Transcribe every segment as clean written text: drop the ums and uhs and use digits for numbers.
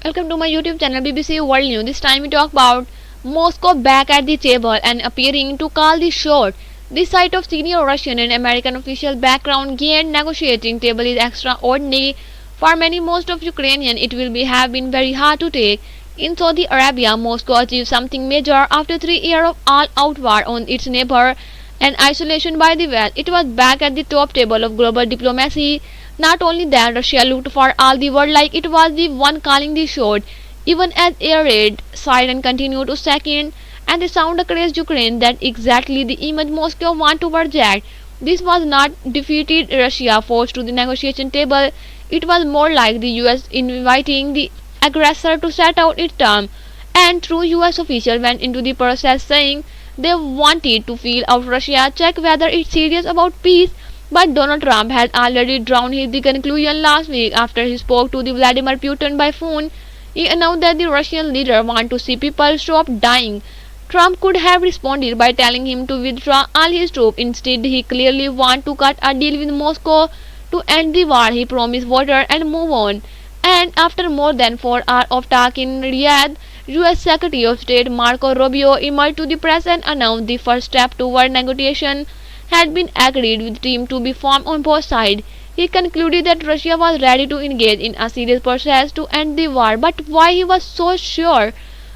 Welcome to my YouTube channel BBC World News. This time we talk about Moscow back at the table and appearing to call the shot. This sight of senior Russian and American official background gained negotiating table is extraordinary. For many most of Ukrainian it will have been very hard to take. In Saudi Arabia, Moscow achieved something major after 3 years of all-out war on its neighbor and isolation by the West. It was back at the top table of global diplomacy. Not only that, Russia looked for all the world like it was the one calling the shot, even as air raid siren continued to second, and the sound across Ukraine that exactly the image Moscow want to project. This was not defeated Russia forced to the negotiation table. It was more like the US inviting the aggressor to set out its term, and through US officials went into the process saying they wanted to feel out Russia, check whether it's serious about peace. But Donald Trump had already drawn his conclusion last week after he spoke to the Vladimir Putin by phone. He announced that the Russian leader wants to see people stop dying. Trump could have responded by telling him to withdraw all his troops. Instead, he clearly wants to cut a deal with Moscow to end the war he promised voters and move on. And after more than 4 hours of talk in Riyadh, US Secretary of State Marco Rubio emerged to the press and announced the first step toward negotiation had been agreed with team to be formed on both sides. He concluded that Russia was ready to engage in a serious process to end the war, but why he was so sure?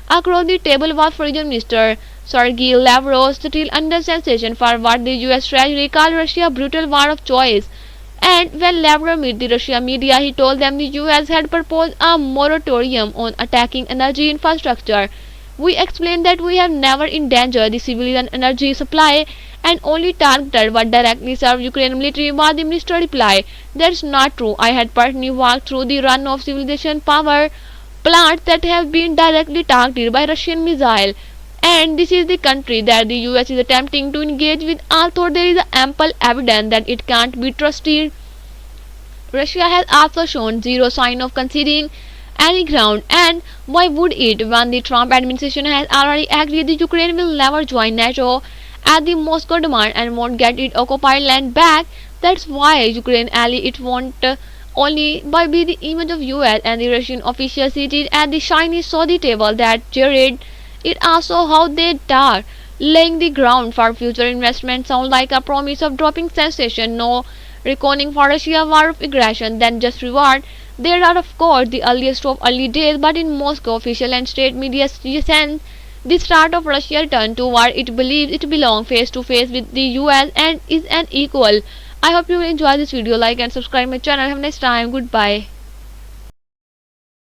Across the table was Foreign Minister Sergei Lavrov, still under sensation for what the US Treasury called Russia's brutal war of choice. And when Lavrov met the Russian media, he told them the US had proposed a moratorium on attacking energy infrastructure. We explained that we have never endangered the civilian energy supply and only targeted what directly served Ukraine military, was the minister replied. That's not true. I had personally walked through the run of civilization power plants that have been directly targeted by Russian missile. And this is the country that the US is attempting to engage with, although there is ample evidence that it can't be trusted. Russia has also shown zero sign of conceding any ground, and why would it when the Trump administration has already agreed that Ukraine will never join NATO at the Moscow demand and won't get its occupied land back? That's why Ukraine ally it won't only by be the image of US and the Russian officials seated at the shiny Saudi table that Jared. It also how they talk, laying the ground for future investment sound like a promise of dropping sensation, no reckoning for Russia war of aggression, then just reward. There are of course the earliest of early days, but in Moscow official and state media sense the start of Russia's turn to war it believes it belongs face to face with the US and is an equal. I hope you will enjoy this video, like and subscribe my channel. Have a nice time. Goodbye.